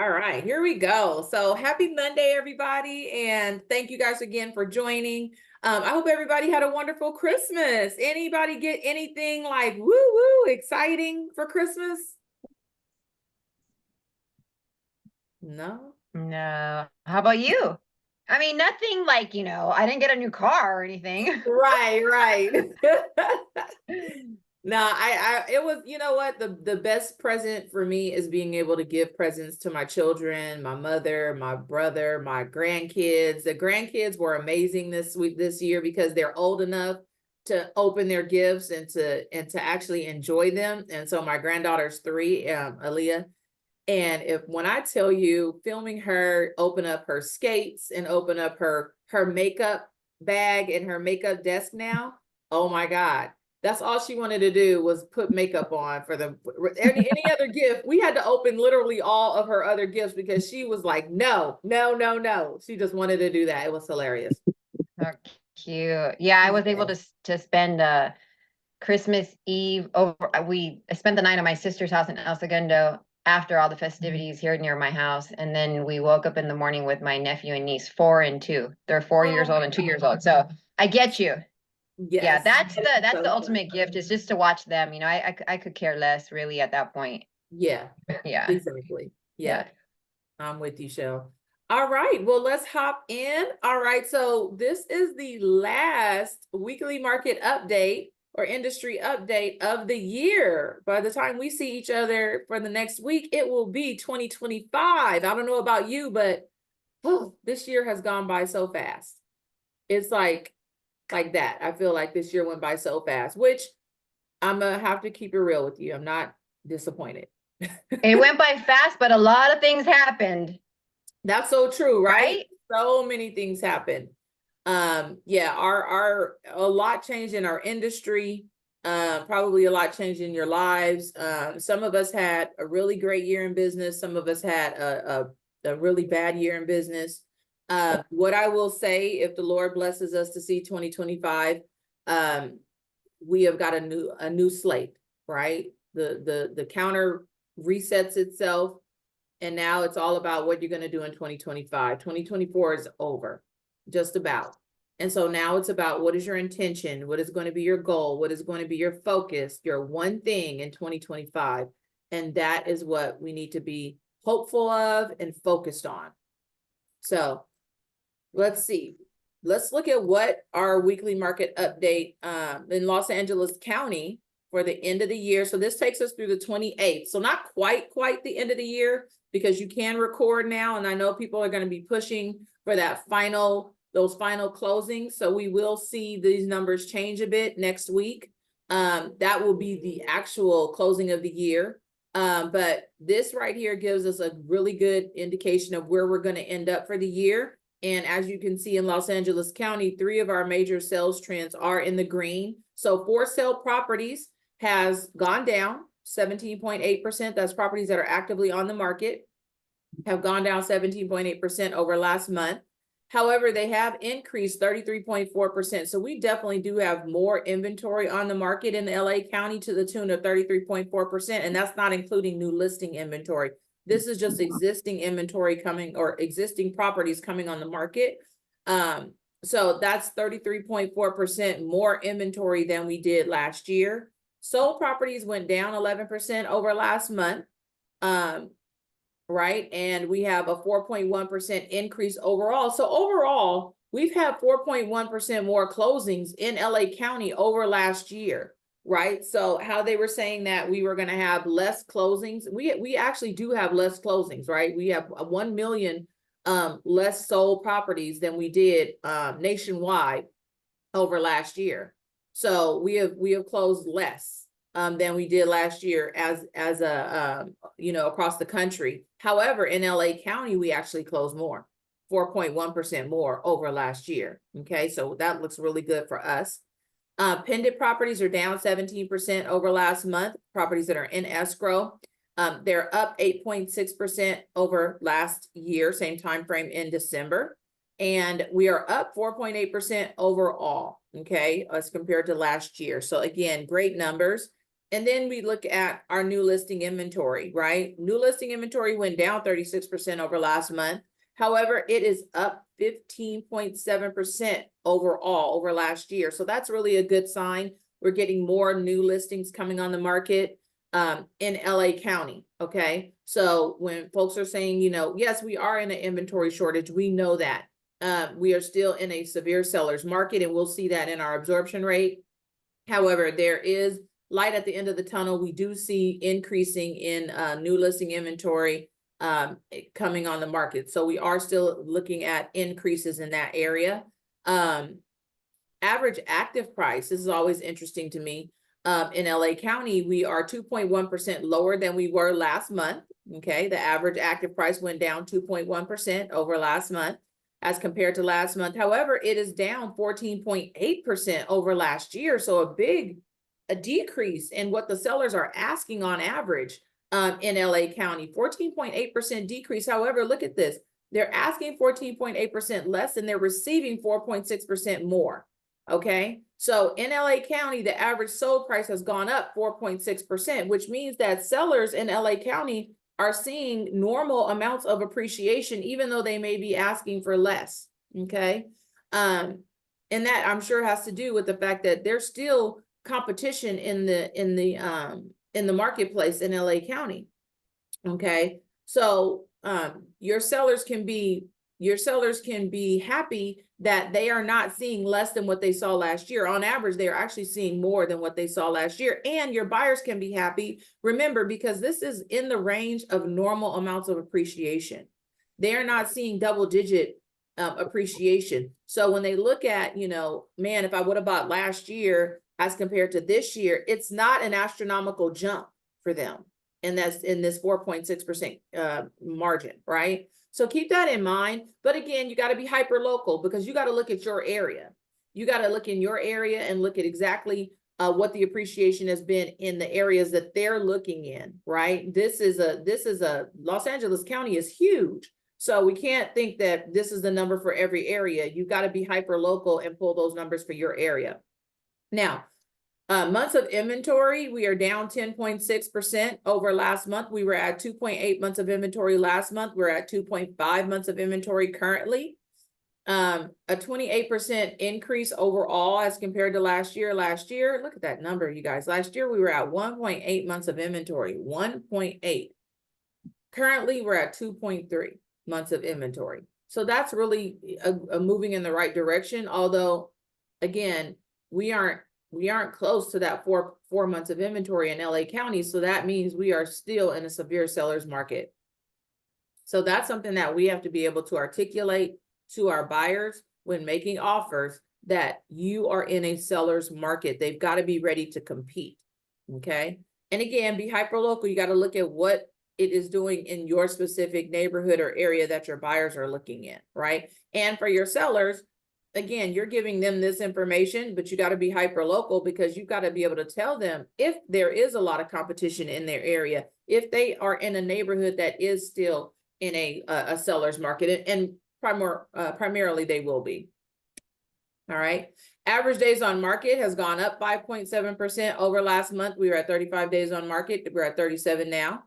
All right, here we go. So happy Monday, everybody. And thank you guys again for joining. I hope everybody had a wonderful Christmas. Anybody get anything like woo exciting for Christmas? No? No. How about you? I mean, nothing like, I didn't get a new car or anything. Right. No, it was, you know what? The best present for me is being able to give presents to my children, my mother, my brother, my grandkids. The grandkids were amazing this year because they're old enough to open their gifts and to actually enjoy them. And so my granddaughter's 3, Aaliyah. And when I tell you, filming her open up her skates and open up her makeup bag and her makeup desk now, oh my God. That's all she wanted to do was put makeup on for them. Any other gift, we had to open literally all of her other gifts because she was like, no. She just wanted to do that. It was hilarious. Oh, cute. Yeah, I was able to spend Christmas Eve over. I spent the night at my sister's house in El Segundo after all the festivities here near my house, and then we woke up in the morning with my nephew and niece, 4 and 2. They're 4 years old and 2 years old. So I get you. Yeah, Yes. that's the So ultimate gift is just to watch them. I could care less really at that point. yeah, Yeah. exactly. Yeah. Yeah. I'm with you, Shell. All right, well, let's hop in. All right, so this is the last weekly market update or industry update of the year. By the time we see each other for the next week, it will be 2025. I don't know about you, but this year has gone by so fast. It's like that. I feel like this year went by so fast, which I'm gonna have to keep it real with you. I'm not disappointed. It went by fast, but a lot of things happened. That's so true, right? Right? So many things happen. Yeah, our a lot changed in our industry. Probably a lot changed in your lives. Some of us had a really great year in business. Some of us had a really bad year in business. What I will say, if the Lord blesses us to see 2025, we have got a new slate, right? The counter resets itself. And now it's all about what you're going to do in 2025. 2024 is over, just about. And so now it's about what is your intention? What is going to be your goal? What is going to be your focus, your one thing in 2025? And that is what we need to be hopeful of and focused on. So let's see. Let's look at what our weekly market update in Los Angeles County for the end of the year. So this takes us through the 28th. So not quite the end of the year, because you can record now. And I know people are going to be pushing for those final closings. So we will see these numbers change a bit next week. That will be the actual closing of the year. But this right here gives us a really good indication of where we're going to end up for the year. And as you can see in Los Angeles County, 3 of our major sales trends are in the green. So for sale properties has gone down 17.8%. That's properties that are actively on the market have gone down 17.8% over last month. However, they have increased 33.4%. So we definitely do have more inventory on the market in the LA County to the tune of 33.4%. And that's not including new listing inventory. This is just existing inventory coming or existing properties coming on the market. So that's 33.4% more inventory than we did last year. Sold properties went down 11% over last month. Right. And we have a 4.1% increase overall. So overall, we've had 4.1% more closings in LA County over last year. Right. So how they were saying that we were going to have less closings. We actually do have less closings, right? We have 1 million less sold properties than we did nationwide over last year. So we have closed less than we did last year as a across the country. However, in LA County, we actually closed more, 4.1% more over last year. Okay, so that looks really good for us. Pending properties are down 17% over last month. Properties that are in escrow, they're up 8.6% over last year, same time frame in December. And we are up 4.8% overall, okay, as compared to last year. So again, great numbers. And then we look at our new listing inventory, right? New listing inventory went down 36% over last month. However, it is up 15.7% overall over last year. So that's really a good sign. We're getting more new listings coming on the market in LA County, okay? So when folks are saying, you know, yes, we are in an inventory shortage, we know that. We are still in a severe seller's market, and we'll see that in our absorption rate. However, there is light at the end of the tunnel. We do see increasing in new listing inventory coming on the market. So we are still looking at increases in that area. Average active price, this is always interesting to me. In LA County, we are 2.1% lower than we were last month. Okay, the average active price went down 2.1% over last month as compared to last month. However, it is down 14.8% over last year. So a decrease in what the sellers are asking on average in LA County, 14.8% decrease. However, look at this. They're asking 14.8% less and they're receiving 4.6% more. Okay, so in LA County, the average sold price has gone up 4.6%, which means that sellers in LA County are seeing normal amounts of appreciation, even though they may be asking for less. Okay, and that I'm sure has to do with the fact that there's still competition in the marketplace in LA County. Okay, so your sellers can be happy that they are not seeing less than what they saw last year. On average, they are actually seeing more than what they saw last year. And your buyers can be happy, remember, because this is in the range of normal amounts of appreciation. They're not seeing double-digit appreciation. So when they look at, you know, man, if I would have bought last year as compared to this year, it's not an astronomical jump for them. And that's in this 4.6% margin, right? So keep that in mind. But again, you got to be hyper local because you got to look at your area. You got to look in your area and look at exactly what the appreciation has been in the areas that they're looking in, right? This is a Los Angeles County is huge. So we can't think that this is the number for every area. You got to be hyper local and pull those numbers for your area. Now, months of inventory, we are down 10.6% over last month. We were at 2.8 months of inventory last month. We're at 2.5 months of inventory currently. A 28% increase overall as compared to last year. Last year, look at that number, you guys. Last year, we were at 1.8 months of inventory, 1.8. Currently, we're at 2.3 months of inventory. So that's really a moving in the right direction. Although, again, we aren't close to that four months of inventory in LA County. So that means we are still in a severe seller's market. So that's something that we have to be able to articulate to our buyers when making offers, that you are in a seller's market. They've got to be ready to compete. Okay. And again, be hyper local. You got to look at what it is doing in your specific neighborhood or area that your buyers are looking in, right? And for your sellers, again, you're giving them this information, but you got to be hyper local because you've got to be able to tell them if there is a lot of competition in their area, if they are in a neighborhood that is still in a seller's market, and primarily they will be. All right. Average days on market has gone up 5.7% over last month. We were at 35 days on market. We're at 37 now.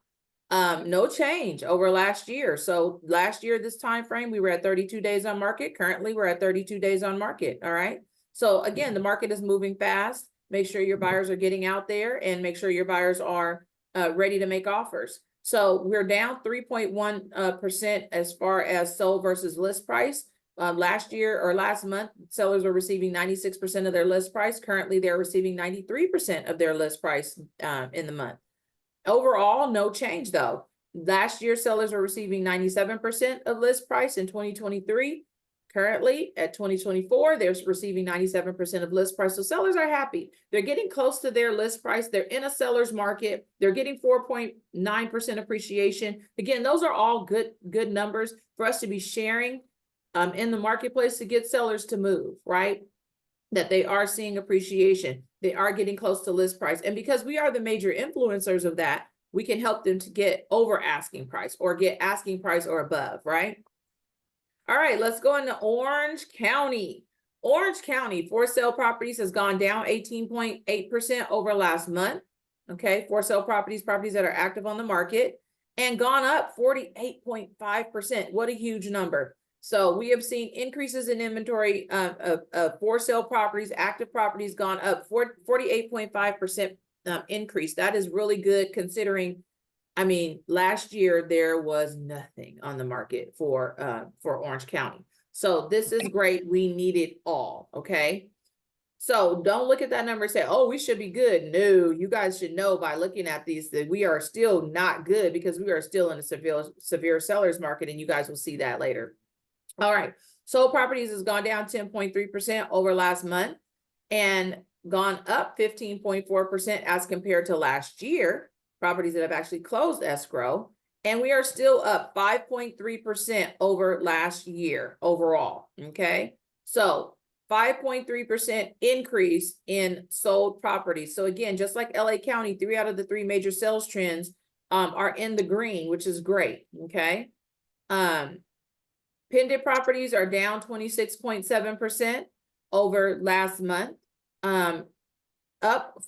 No change over last year. So last year, this time frame, we were at 32 days on market. Currently, we're at 32 days on market. All right. So again, the market is moving fast. Make sure your buyers are getting out there and make sure your buyers are ready to make offers. So we're down 3.1% as far as sold versus list price. Last year or last month, sellers were receiving 96% of their list price. Currently, they're receiving 93% of their list price in the month. Overall, no change though. Last year, sellers were receiving 97% of list price in 2023. Currently, at 2024, they're receiving 97% of list price. So sellers are happy. They're getting close to their list price. They're in a seller's market. They're getting 4.9% appreciation. Again, those are all good numbers for us to be sharing in the marketplace to get sellers to move, right? That they are seeing appreciation. They are getting close to list price. And because we are the major influencers of that, we can help them to get over asking price or get asking price or above, right? All right, let's go into Orange County. Orange County for sale properties has gone down 18.8% over last month. okay? For sale properties, properties that are active on the market, and gone up 48.5%. What a huge number. So we have seen increases in inventory of for sale properties, active properties gone up 48.5% increase. That is really good considering, I mean, last year there was nothing on the market for Orange County. So this is great. We need it all, okay? So don't look at that number and say, oh, we should be good. No, you guys should know by looking at these that we are still not good because we are still in a severe seller's market, and you guys will see that later. All right, sold properties has gone down 10.3% over last month and gone up 15.4% as compared to last year, properties that have actually closed escrow. And we are still up 5.3% over last year overall, okay? So 5.3% increase in sold properties. So again, just like LA County, 3 out of the 3 major sales trends are in the green, which is great, okay? Pending properties are down 26.7% over last month, up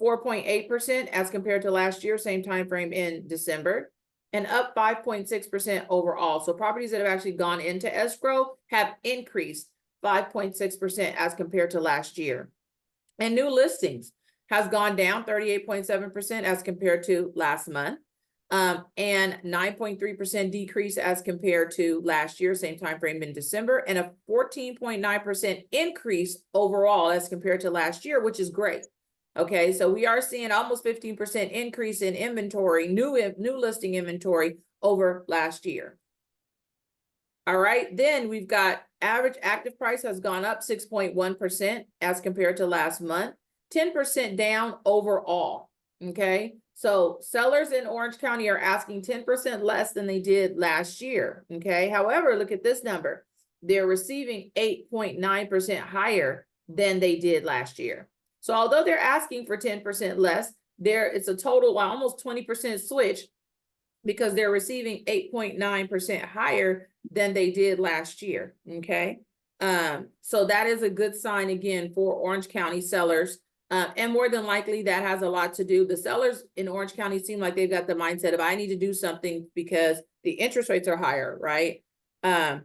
4.8% as compared to last year, same time frame in December, and up 5.6% overall. So properties that have actually gone into escrow have increased 5.6% as compared to last year. And new listings has gone down 38.7% as compared to last month. And 9.3% decrease as compared to last year, same time frame in December, and a 14.9% increase overall as compared to last year, which is great. Okay, so we are seeing almost 15% increase in inventory, new listing inventory over last year. All right, then we've got average active price has gone up 6.1% as compared to last month, 10% down overall. Okay. So sellers in Orange County are asking 10% less than they did last year, okay? However, look at this number. They're receiving 8.9% higher than they did last year. So although they're asking for 10% less, it's a total almost 20% switch because they're receiving 8.9% higher than they did last year, okay? So that is a good sign again for Orange County sellers. And more than likely that has a lot to do. The sellers in Orange County seem like they've got the mindset of I need to do something because the interest rates are higher, right? And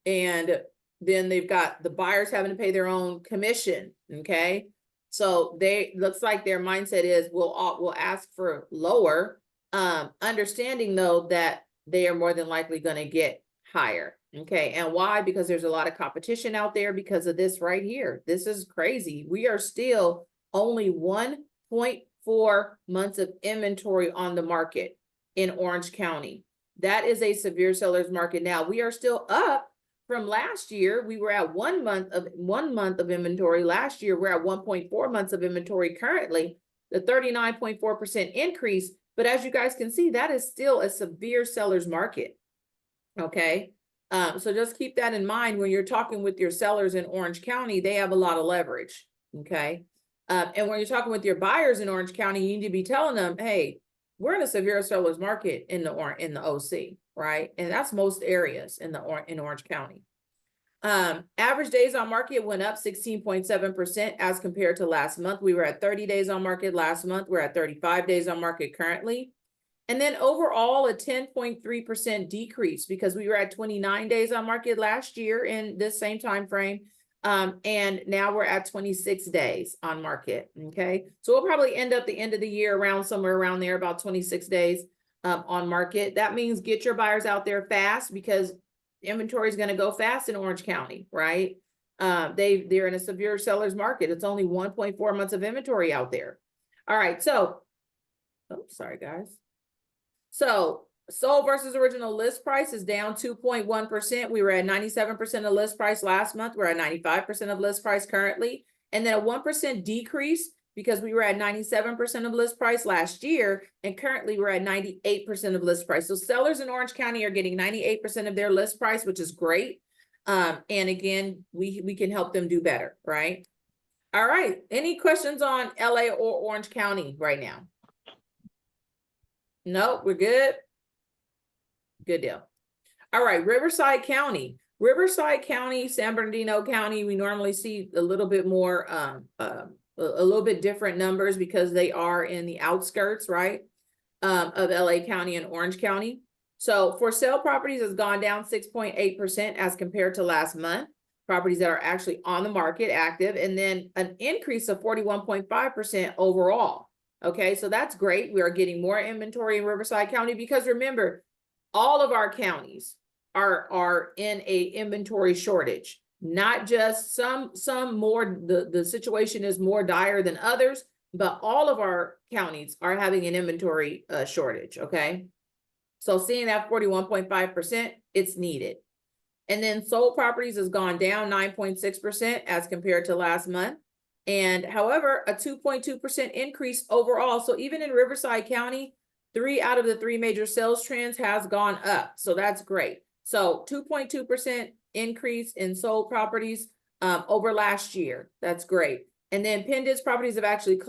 then they've got the buyers having to pay their own commission, okay? So looks like their mindset is we'll ask for lower, understanding though that they are more than likely going to get higher. Okay, and why? Because there's a lot of competition out there because of this right here. This is crazy. We are still only 1.4 months of inventory on the market in Orange County. That is a severe seller's market. Now we are still up from last year. We were at 1 month of inventory last year. We're at 1.4 months of inventory currently, the 39.4% increase. But as you guys can see, that is still a severe seller's market. Okay. So just keep that in mind when you're talking with your sellers in Orange County. They have a lot of leverage, okay? And when you're talking with your buyers in Orange County, you need to be telling them, hey, we're in a severe seller's market in the OC, right? And that's most areas in Orange County. Average days on market went up 16.7% as compared to last month. We were at 30 days on market last month. We're at 35 days on market currently. And then overall, a 10.3% decrease because we were at 29 days on market last year in this same time frame. And now we're at 26 days on market, okay? So we'll probably end up the end of the year around somewhere around there, about 26 days on market. That means get your buyers out there fast because inventory is going to go fast in Orange County, right? They're in a severe seller's market. It's only 1.4 months of inventory out there. All right, so, oh, sorry, guys. So sold versus original list price is down 2.1%. We were at 97% of list price last month. We're at 95% of list price currently. And then a 1% decrease because we were at 97% of list price last year. And currently we're at 98% of list price. So sellers in Orange County are getting 98% of their list price, which is great. And again, we can help them do better, right? All right. Any questions on LA or Orange County right now? No, we're good. Good deal. All right, Riverside County. Riverside County, San Bernardino County, we normally see a little bit more a little bit different numbers because they are in the outskirts, right, of LA County and Orange County. So for sale properties has gone down 6.8% as compared to last month. Properties that are actually on the market active, and then an increase of 41.5% overall. Okay, so that's great. We are getting more inventory in Riverside County because remember, all of our counties are in a inventory shortage, not just some more, the situation is more dire than others, but all of our counties are having an inventory shortage. Okay, so seeing that 41.5%, it's needed. And then sold properties has gone down 9.6% as compared to last month. And however, a 2.2% increase overall. So even in Riverside County, 3 out of the 3 major sales trends has gone up. So that's great. So 2.2% increase in sold properties over last year. That's great. And then pending properties have actually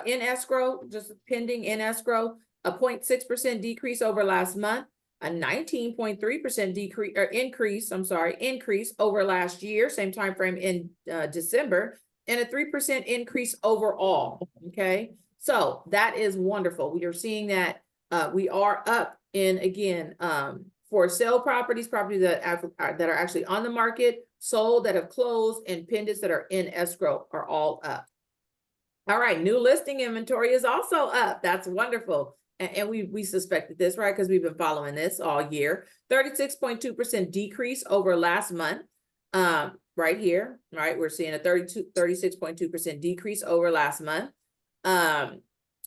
in escrow, just pending in escrow, a 0.6% decrease over last month. A 19.3% decrease or increase over last year, same time frame in December, and a 3% increase overall. Okay, so that is wonderful. We are seeing that we are up in, again, for sale properties that are actually on the market, sold that have closed, and pendants that are in escrow are all up. All right, new listing inventory is also up. That's wonderful. And we suspected this, right? Because we've been following this all year. 36.2% decrease over last month. Right here, right? We're seeing a 36.2% decrease over last month. And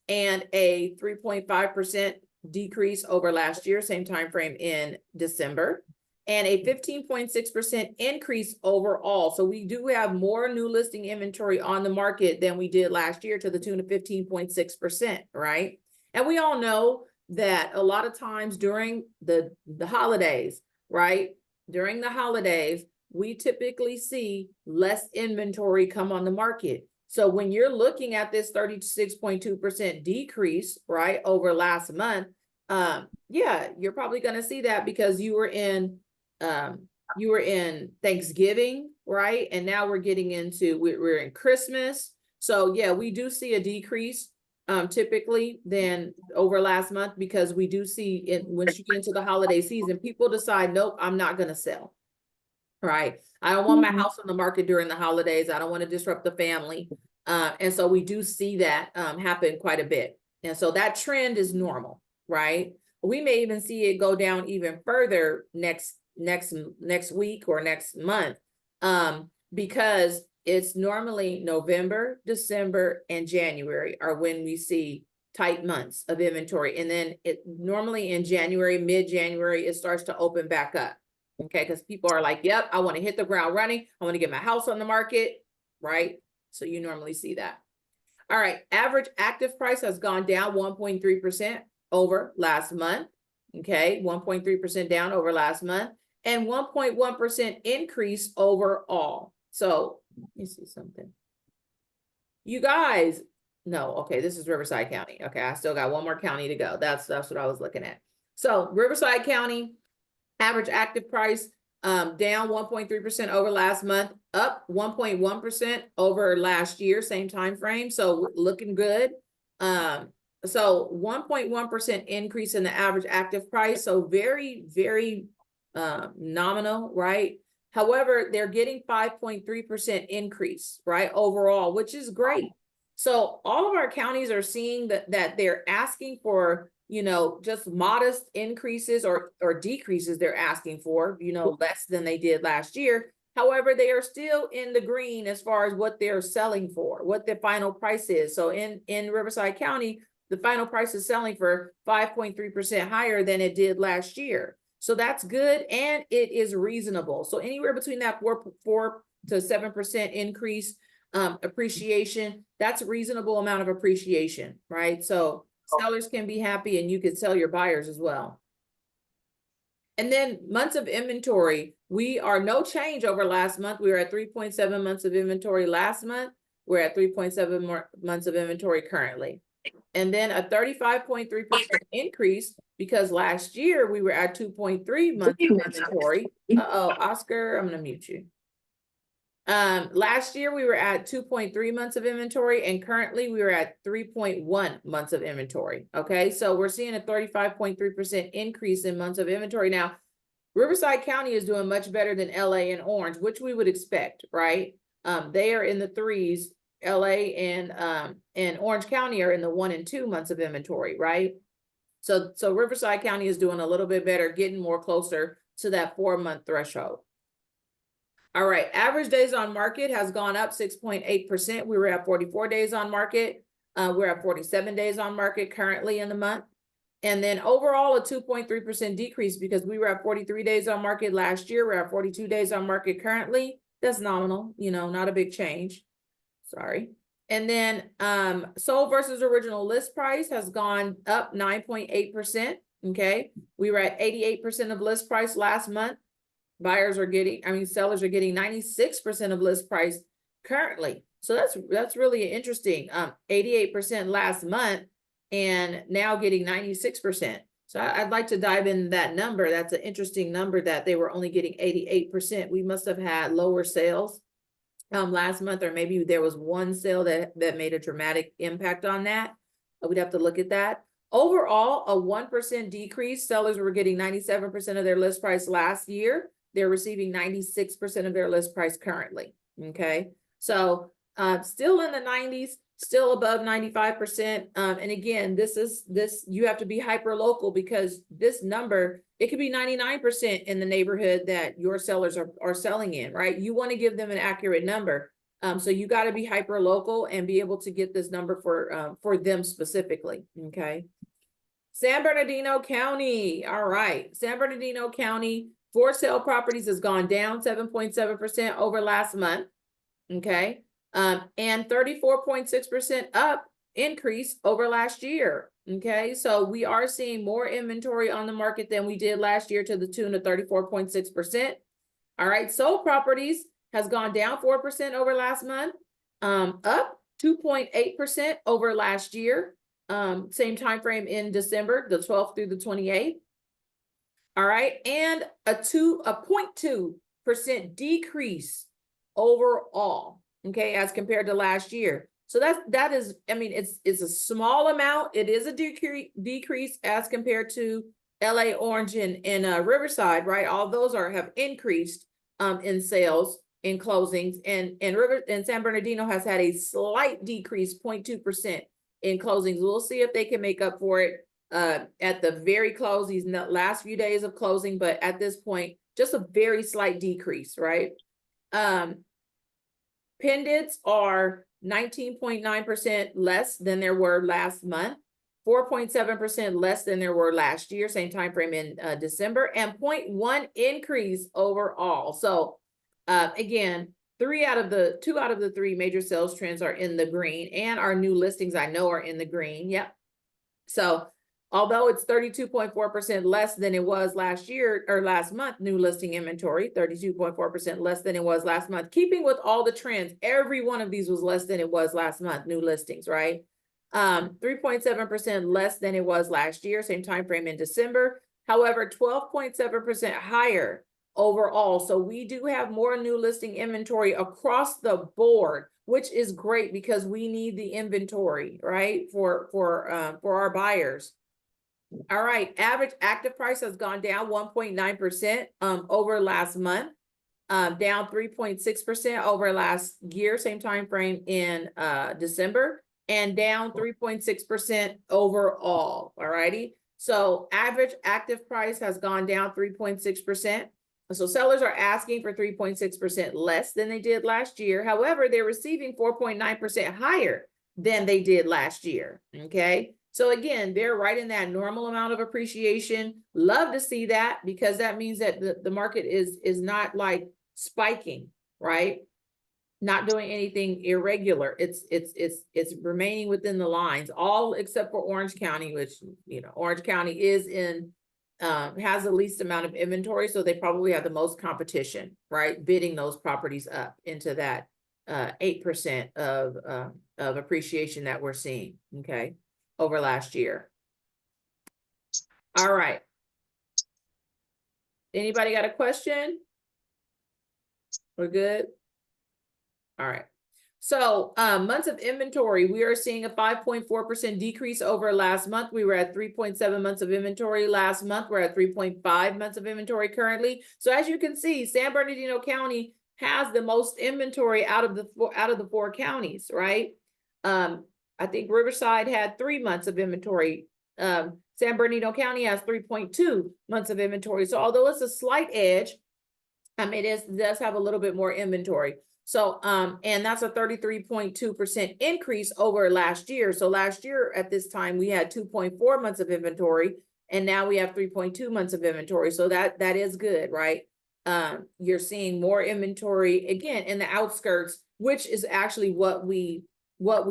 a 3.5% decrease over last year, same time frame in December. And a 15.6% increase overall. So we do have more new listing inventory on the market than we did last year, to the tune of 15.6%, right? And we all know that a lot of times during the holidays, right? During the holidays, we typically see less inventory come on the market. So when you're looking at this 36.2% decrease, right, over last month, yeah, you're probably going to see that because you were in Thanksgiving, right? And now we're getting into, we're in Christmas. So yeah, we do see a decrease typically than over last month, because we do see it when you get into the holiday season, people decide, nope, I'm not going to sell. Right. I don't want my house on the market during the holidays. I don't want to disrupt the family. And so we do see that happen quite a bit. And so that trend is normal, right? We may even see it go down even further next week or next month, because it's normally November, December, and January are when we see tight months of inventory. And then it normally in January, mid-January, it starts to open back up. Okay, because people are like, yep, I want to hit the ground running. I want to get my house on the market, right? So you normally see that. All right, average active price has gone down 1.3% over last month. Okay, 1.3% down over last month, and 1.1% increase overall. So let me see something. You guys, no, okay, this is Riverside County. Okay, I still got one more county to go. That's what I was looking at. So Riverside County, average active price down 1.3% over last month, up 1.1% over last year, same time frame. So looking good. So 1.1% increase in the average active price. So very, very nominal, right? However, they're getting 5.3% increase, right, overall, which is great. So all of our counties are seeing that they're asking for, you know, just modest increases or decreases. They're asking for, you know, less than they did last year. However, they are still in the green as far as what they're selling for, what the final price is. So in Riverside County, the final price is selling for 5.3% higher than it did last year. So that's good, and it is reasonable. So anywhere between that 4 to 7% increase appreciation, that's a reasonable amount of appreciation, right? So sellers can be happy, and you can sell your buyers as well. And then months of inventory, we are no change over last month. We were at 3.7 months of inventory last month. We're at 3.7 months of inventory currently. And then a 35.3% increase, because last year we were at 2.3 months of inventory. Uh-oh, Oscar, I'm going to mute you. Last year we were at 2.3 months of inventory, and currently we were at 3.1 months of inventory. Okay, so we're seeing a 35.3% increase in months of inventory. Now, Riverside County is doing much better than LA and Orange, which we would expect, right? They are in the threes. LA and Orange County are in the 1 and 2 months of inventory, right? So Riverside County is doing a little bit better, getting more closer to that 4-month threshold. All right, average days on market has gone up 6.8%. We were at 44 days on market. We're at 47 days on market currently in the month. And then overall, a 2.3% decrease because we were at 43 days on market last year. We're at 42 days on market currently. That's nominal, you know, not a big change. Sorry. And then sold versus original list price has gone up 9.8%. Okay. We were at 88% of list price last month. Sellers are getting 96% of list price currently. So that's really interesting. 88% last month and now getting 96%. So I'd like to dive in that number. That's an interesting number that they were only getting 88%. We must have had lower sales last month, or maybe there was one sale that made a dramatic impact on that. We'd have to look at that. Overall, a 1% decrease. Sellers were getting 97% of their list price last year. They're receiving 96% of their list price currently. Okay, so still in the 90s, still above 95%. And again, this you have to be hyper local because this number, it could be 99% in the neighborhood that your sellers are selling in, right? You want to give them an accurate number. So you got to be hyper local and be able to get this number for them specifically. Okay. San Bernardino County. All right. San Bernardino County for sale properties has gone down 7.7% over last month. Okay. And 34.6% up increase over last year. Okay, so we are seeing more inventory on the market than we did last year to the tune of 34.6%. All right, sold properties has gone down 4% over last month, up 2.8% over last year. Same time frame in December, the 12th through the 28th. All right, and a 0.2% decrease overall. Okay, as compared to last year. So that is, I mean, it's a small amount. It is a decrease as compared to LA, Orange, and Riverside, right? All those have increased in sales, in closings, and San Bernardino has had a slight decrease, 0.2% in closings. We'll see if they can make up for it at the very close, these last few days of closing, but at this point, just a very slight decrease, right? Pendants are 19.9% less than there were last month, 4.7% less than there were last year, same time frame in December, and 0.1 increase overall. So again, 2 out of the 3 major sales trends are in the green, and our new listings I know are in the green. Yep. So although it's 32.4% less than it was last year or last month, new listing inventory, 32.4% less than it was last month, keeping with all the trends, every one of these was less than it was last month, new listings, right? 3.7% less than it was last year, same time frame in December. However, 12.7% higher overall. So we do have more new listing inventory across the board, which is great because we need the inventory, right? For our buyers. All right, average active price has gone down 1.9% over last month, down 3.6% over last year, same time frame in December, and down 3.6% overall. All righty, so average active price has gone down 3.6%. So sellers are asking for 3.6% less than they did last year. However, they're receiving 4.9% higher than they did last year. Okay. So again, they're right in that normal amount of appreciation. Love to see that because that means that the market is not like spiking, right? Not doing anything irregular. It's remaining within the lines, all except for Orange County, which, you know, Orange County is in has the least amount of inventory, so they probably have the most competition, right? Bidding those properties up into that 8% of appreciation that we're seeing, okay, over last year. All right. Anybody got a question? We're good? All right. So months of inventory, we are seeing a 5.4% decrease over last month. We were at 3.7 months of inventory last month. We're at 3.5 months of inventory currently. So as you can see, San Bernardino County has the most inventory out of the four counties, right? I think Riverside had 3 months of inventory. San Bernardino County has 3.2 months of inventory. So although it's a slight edge, it does have a little bit more inventory. So, and that's a 33.2% increase over last year. So last year at this time, we had 2.4 months of inventory, and now we have 3.2 months of inventory. So that is good, right? You're seeing more inventory again in the outskirts, which is actually what we would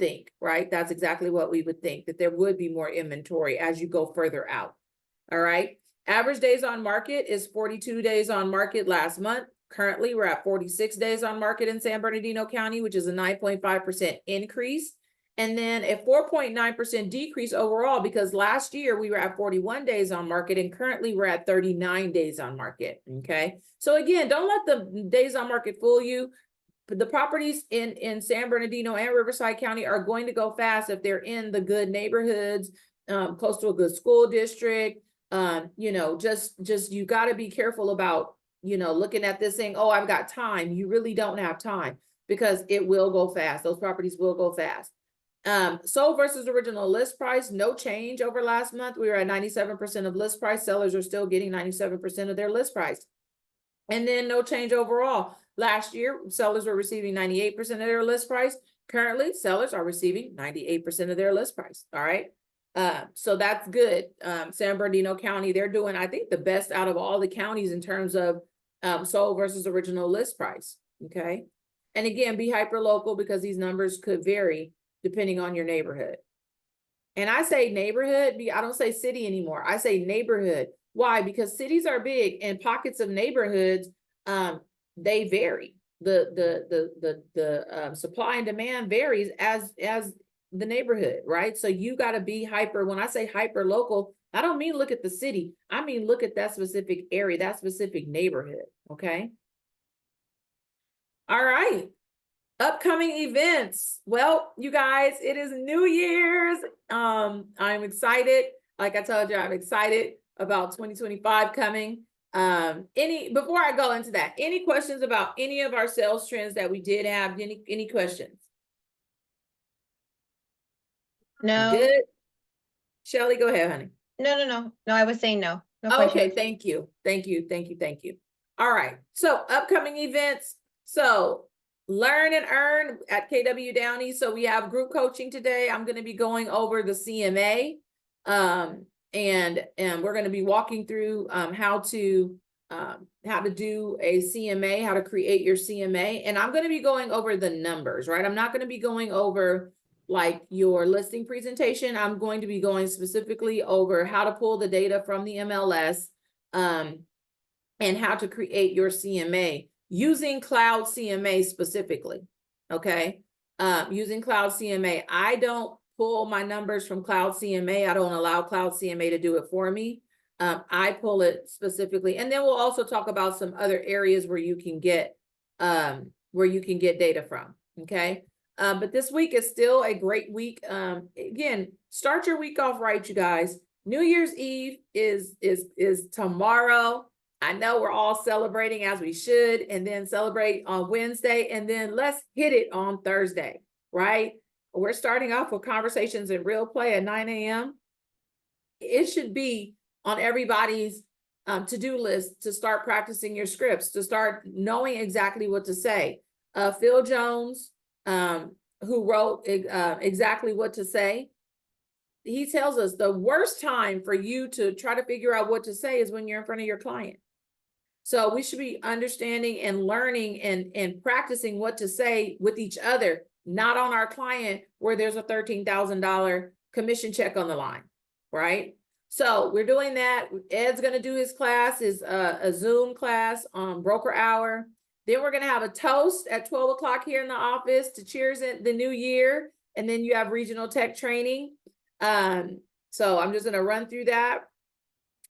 think, right? That's exactly what we would think, that there would be more inventory as you go further out. All right. Average days on market is 42 days on market last month. Currently, we're at 46 days on market in San Bernardino County, which is a 9.5% increase. And then a 4.9% decrease overall, because last year we were at 41 days on market and currently we're at 39 days on market. Okay. So again, don't let the days on market fool you. The properties in San Bernardino and Riverside County are going to go fast if they're in the good neighborhoods, close to a good school district. Just you got to be careful about, looking at this saying, oh, I've got time. You really don't have time, because it will go fast. Those properties will go fast. Sold versus original list price, no change over last month. We were at 97% of list price. Sellers are still getting 97% of their list price. And then no change overall. Last year, sellers were receiving 98% of their list price. Currently, sellers are receiving 98% of their list price. All right. So that's good. San Bernardino County, they're doing, I think, the best out of all the counties in terms of sold versus original list price. Okay. And again, be hyper local, because these numbers could vary depending on your neighborhood. And I say neighborhood, I don't say city anymore. I say neighborhood. Why? Because cities are big and pockets of neighborhoods, they vary. The supply and demand varies as the neighborhood, right? So you got to be hyper. When I say hyper local, I don't mean look at the city. I mean look at that specific area, that specific neighborhood. Okay. All right. Upcoming events. Well, you guys, it is New Year's. I'm excited. Like I told you, I'm excited about 2025 coming. Before I go into that, any questions about any of our sales trends that we did have? Any questions? No. Good. Shelly, go ahead, honey. No, I was saying no. Okay, thank you. All right. So upcoming events. So learn and earn at KW Downey. So we have group coaching today. I'm going to be going over the CMA. And we're going to be walking through how to do a CMA, how to create your CMA. And I'm going to be going over the numbers, right? I'm not going to be going over like your listing presentation. I'm going to be going specifically over how to pull the data from the MLS and how to create your CMA using Cloud CMA specifically. Okay. Using Cloud CMA. I don't pull my numbers from Cloud CMA. I don't allow Cloud CMA to do it for me. I pull it specifically. And then we'll also talk about some other areas where you can get data from. Okay. But this week is still a great week. Again, start your week off right, you guys. New Year's Eve is tomorrow. I know we're all celebrating as we should, and then celebrate on Wednesday, and then let's hit it on Thursday, right? We're starting off with conversations in real play at 9 a.m. It should be on everybody's to-do list to start practicing your scripts, to start knowing exactly what to say. Phil Jones, who wrote exactly what to say, he tells us the worst time for you to try to figure out what to say is when you're in front of your client. So we should be understanding and learning and practicing what to say with each other, not on our client where there's a $13,000 commission check on the line, right? So we're doing that. Ed's going to do his class, a Zoom class on broker hour. Then we're going to have a toast at 12 o'clock here in the office to cheers in the new year. And then you have regional tech training. So I'm just going to run through that.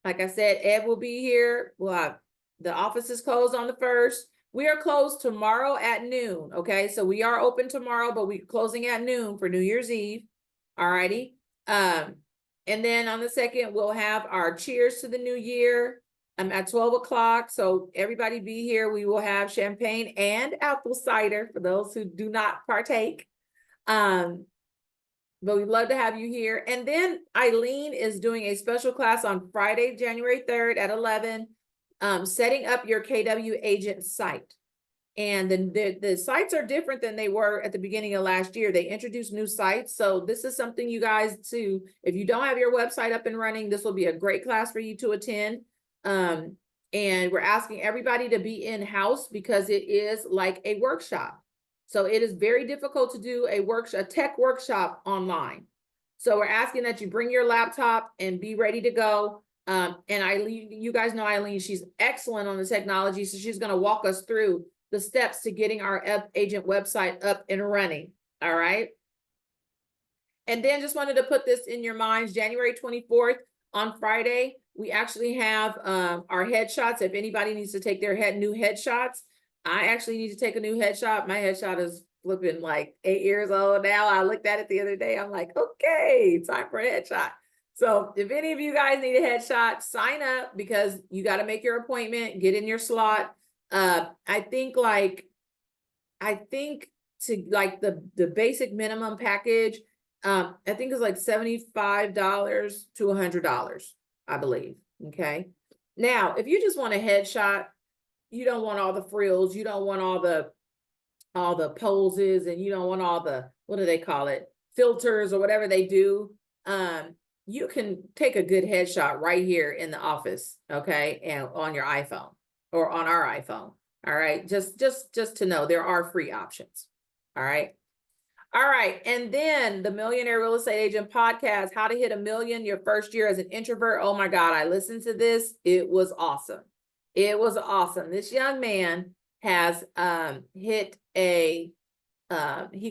Like I said, Ed will be here. We'll have the office is closed on the 1st. We are closed tomorrow at noon. Okay, so we are open tomorrow, but we're closing at noon for New Year's Eve. All righty. And then on the 2nd, we'll have our cheers to the new year at 12 o'clock. So everybody be here. We will have champagne and apple cider for those who do not partake. But we'd love to have you here. And then Eileen is doing a special class on Friday, January 3rd at 11, setting up your KW agent site. And then the sites are different than they were at the beginning of last year. They introduced new sites. So this is something you guys to, if you don't have your website up and running, this will be a great class for you to attend. And we're asking everybody to be in-house because it is like a workshop. So it is very difficult to do a tech workshop online. So we're asking that you bring your laptop and be ready to go. And Eileen, you guys know Eileen, she's excellent on the technology. So she's going to walk us through the steps to getting our agent website up and running. All right. And then just wanted to put this in your minds, January 24th on Friday, we actually have our headshots. If anybody needs to take their new headshots, I actually need to take a new headshot. My headshot is flipping like 8 years old now. I looked at it the other day. I'm like, okay, time for a headshot. So if any of you guys need a headshot, sign up because you got to make your appointment, get in your slot. I think to like the basic minimum package, I think it's like $75 to $100, I believe. Okay. Now, if you just want a headshot, you don't want all the frills, you don't want all the poses, and you don't want all the, what do they call it, filters or whatever they do. You can take a good headshot right here in the office, okay, and on your iPhone or on our iPhone. All right, just to know there are free options. All right. All right, and then the Millionaire Real Estate Agent Podcast, How to Hit a Million Your First Year as an Introvert. Oh my God, I listened to this. It was awesome. It was awesome. This young man has hit he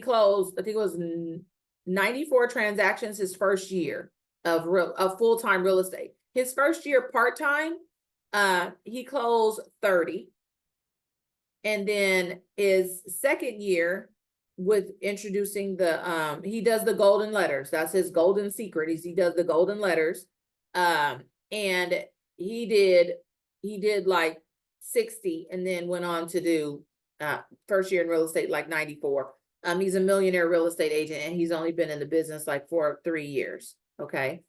closed, I think it was 94 transactions his first year of full-time real estate. His first year part-time, he closed 30. And then his second year with introducing he does the golden letters. That's his golden secret, is he does the golden letters. And he did like 60 and then went on to do first year in real estate like 94. He's a millionaire real estate agent and he's only been in the business like for 3 years. Okay.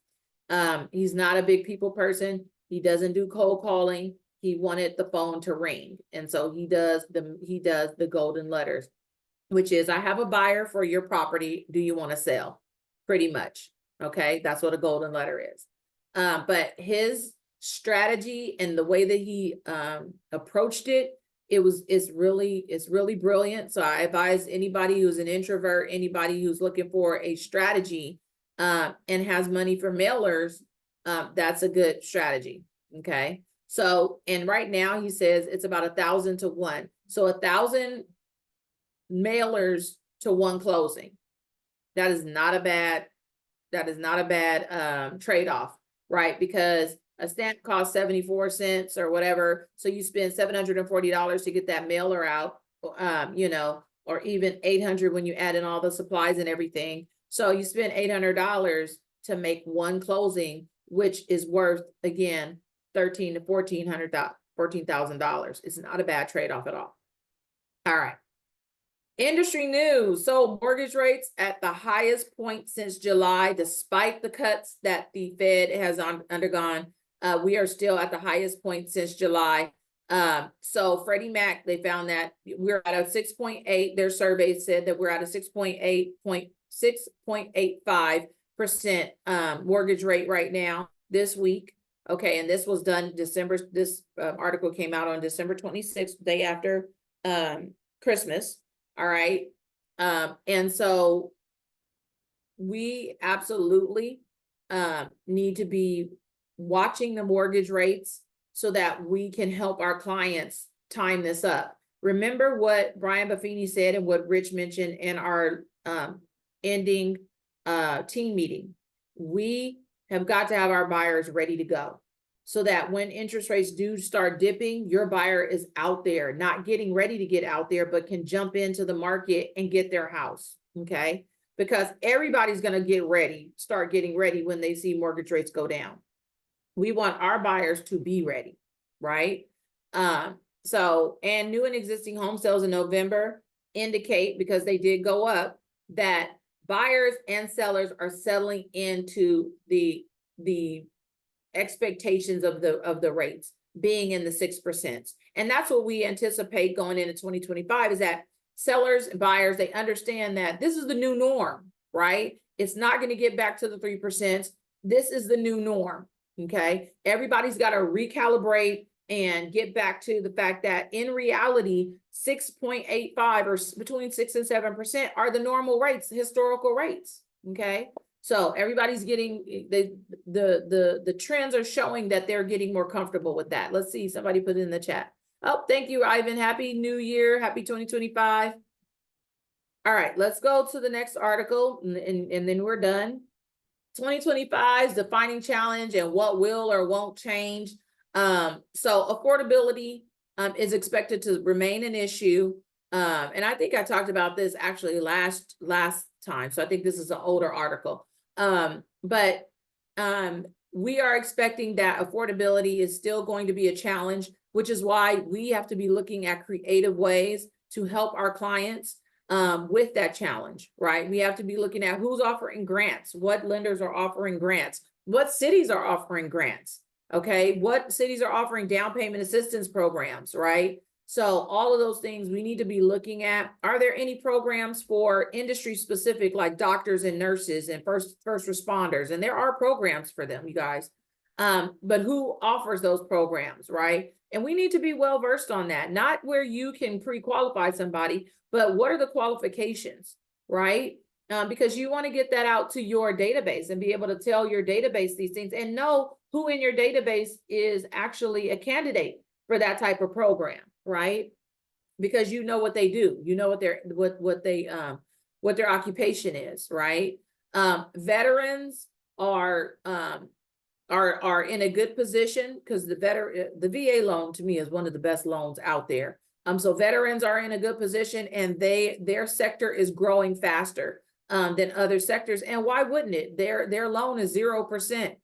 He's not a big people person. He doesn't do cold calling. He wanted the phone to ring. And so he does the golden letters, which is, I have a buyer for your property. Do you want to sell? Pretty much. Okay. That's what a golden letter is. But his strategy and the way that he approached it's really brilliant. So I advise anybody who's an introvert, anybody who's looking for a strategy and has money for mailers, that's a good strategy. Okay. So, and right now he says it's about 1,000 to 1. So 1,000 mailers to 1 closing. That is not a bad trade-off, right? Because a stamp costs 74 cents or whatever. So you spend $740 to get that mailer out, or even 800 when you add in all the supplies and everything. So you spend $800 to make 1 closing, which is worth, again, $1,300 to $14,000. It's not a bad trade-off at all. All right. Industry news. So mortgage rates at the highest point since July, despite the cuts that the Fed has undergone. We are still at the highest point since July. So Freddie Mac, they found that we're at a 6.8. Their survey said that we're at a 6.85% mortgage rate right now this week. Okay, and this was done December. This article came out on December 26th, day after Christmas. All right. And so we absolutely need to be watching the mortgage rates so that we can help our clients time this up. Remember what Brian Buffini said and what Rich mentioned in our ending team meeting. We have got to have our buyers ready to go. so that when interest rates do start dipping, your buyer is out there, not getting ready to get out there, but can jump into the market and get their house, okay? Because everybody's going to start getting ready when they see mortgage rates go down. We want our buyers to be ready, right? So, and new and existing home sales in November indicate, because they did go up, that buyers and sellers are settling into the expectations of the rates being in the 6%. And that's what we anticipate going into 2025, is that sellers and buyers, they understand that this is the new norm, right? It's not going to get back to the 3%. This is the new norm, okay? Everybody's got to recalibrate and get back to the fact that in reality, 6.85 or between 6 and 7% are the normal rates, historical rates, okay? So everybody's getting, the trends are showing that they're getting more comfortable with that. Let's see, somebody put it in the chat. Oh, thank you, Ivan. Happy New Year. Happy 2025. All right, let's go to the next article and then we're done. 2025's defining challenge and what will or won't change. So affordability is expected to remain an issue. And I think I talked about this actually last time. So I think this is an older article. But we are expecting that affordability is still going to be a challenge, which is why we have to be looking at creative ways to help our clients with that challenge, right? We have to be looking at who's offering grants, what lenders are offering grants, what cities are offering grants, okay? What cities are offering down payment assistance programs, right? So all of those things we need to be looking at. Are there any programs for industry specific, like doctors and nurses and first responders? And there are programs for them, you guys. But who offers those programs, right? And we need to be well versed on that, not where you can pre-qualify somebody, but what are the qualifications, right? Because you want to get that out to your database and be able to tell your database these things and know who in your database is actually a candidate for that type of program, right? Because you know what they do, you know what their occupation is, right? Veterans are in a good position because the VA loan to me is one of the best loans out there. So veterans are in a good position, and their sector is growing faster than other sectors. And why wouldn't it? Their loan is 0%,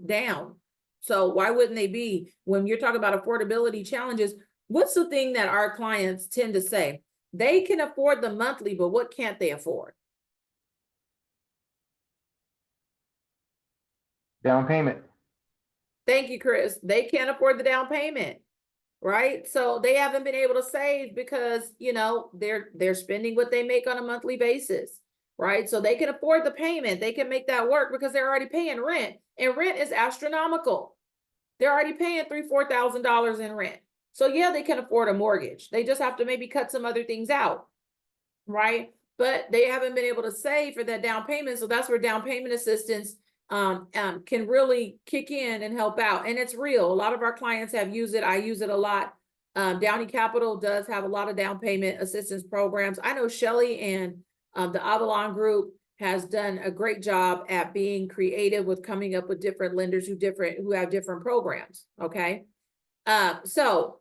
down. So why wouldn't they be? When you're talking about affordability challenges, what's the thing that our clients tend to say? They can afford the monthly, but what can't they afford? Down payment. Thank you, Chris. They can't afford the down payment, right? So they haven't been able to save because, they're spending what they make on a monthly basis, right? So they can afford the payment. They can make that work because they're already paying rent, and rent is astronomical. They're already paying $3,000-$4,000 in rent. So yeah, they can afford a mortgage. They just have to maybe cut some other things out, right? But they haven't been able to save for that down payment. So that's where down payment assistance can really kick in and help out. And it's real. A lot of our clients have used it. I use it a lot. Downey Capital does have a lot of down payment assistance programs. I know Shelly and the Avalon Group has done a great job at being creative with coming up with different lenders who have different programs. Okay. So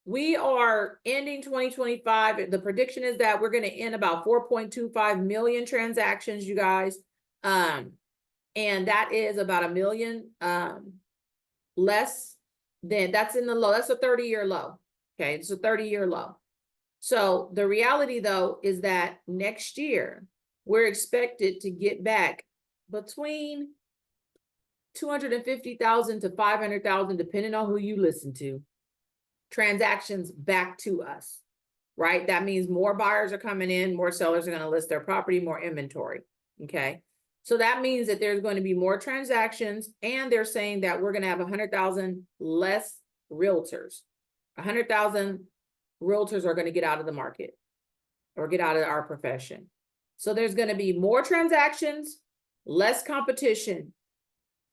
we are ending 2025. The prediction is that we're going to end about 4.25 million transactions, you guys. And that is about 1 million less than, that's in the low. That's a 30-year low. Okay, it's a 30-year low. So the reality, though, is that next year we're expected to get back between 250,000 to 500,000, depending on who you listen to, transactions back to us, right? That means more buyers are coming in, more sellers are going to list their property, more inventory. Okay. So that means that there's going to be more transactions, and they're saying that we're going to have 100,000 less realtors. 100,000 realtors are going to get out of the market or get out of our profession. So there's going to be more transactions, less competition.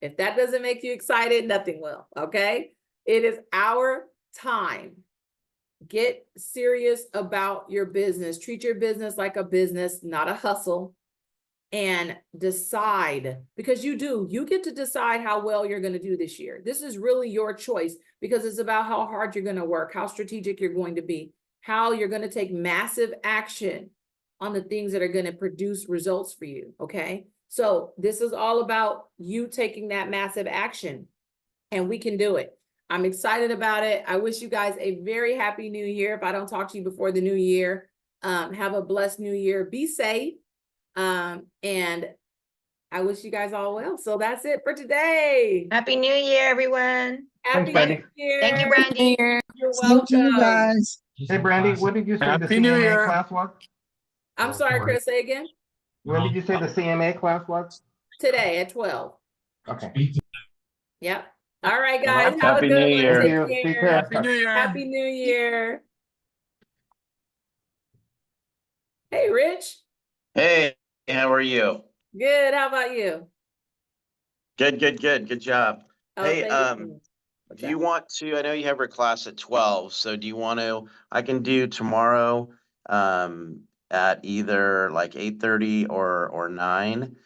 If that doesn't make you excited, nothing will. Okay. It is our time. Get serious about your business. Treat your business like a business, not a hustle. and decide, because you get to decide how well you're going to do this year. This is really your choice, because it's about how hard you're going to work, how strategic you're going to be, how you're going to take massive action on the things that are going to produce results for you. Okay. So this is all about you taking that massive action, and we can do it. I'm excited about it. I wish you guys a very happy new year. If I don't talk to you before the new year, have a blessed new year. Be safe. And I wish you guys all well. So that's it for today. Happy New Year, everyone. Happy Brandy. New Year. Thank you, Brandy. You're Thank you, welcome. guys. Hey, Brandy, what did you say the Happy New CMA Year. class was? I'm sorry, Chris, say again. When did you say the CMA class was? Today at 12. Okay. Yep. All right, guys. Well, Have a Happy good New one. Year. Take Thank you. Be care. Happy New Year. Happy New Year. Hey, Rich. Hey, how are you? Good. How about you? Good job. Oh, Hey, thank you. What's do you up? want to, I know you have your class at 12, so do you want to, I can do tomorrow at either like 8:30 or 9,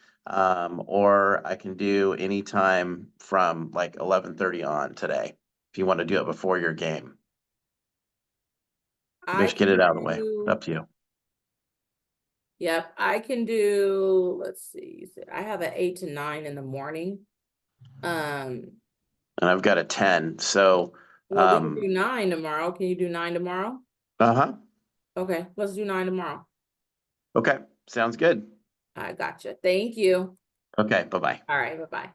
or I can do anytime from like 11:30 on today, if you want to do it before your game. I Just get it can out of the way. do- Up to you. Yep, I can do, let's see, I have an 8 to 9 in the morning. And I've got a 10, so, Well, we can do 9 tomorrow. Can you do 9 tomorrow? uh-huh. Okay, let's do 9 tomorrow. Okay, sounds good. I gotcha. Thank you. Okay, bye-bye. All right, bye-bye.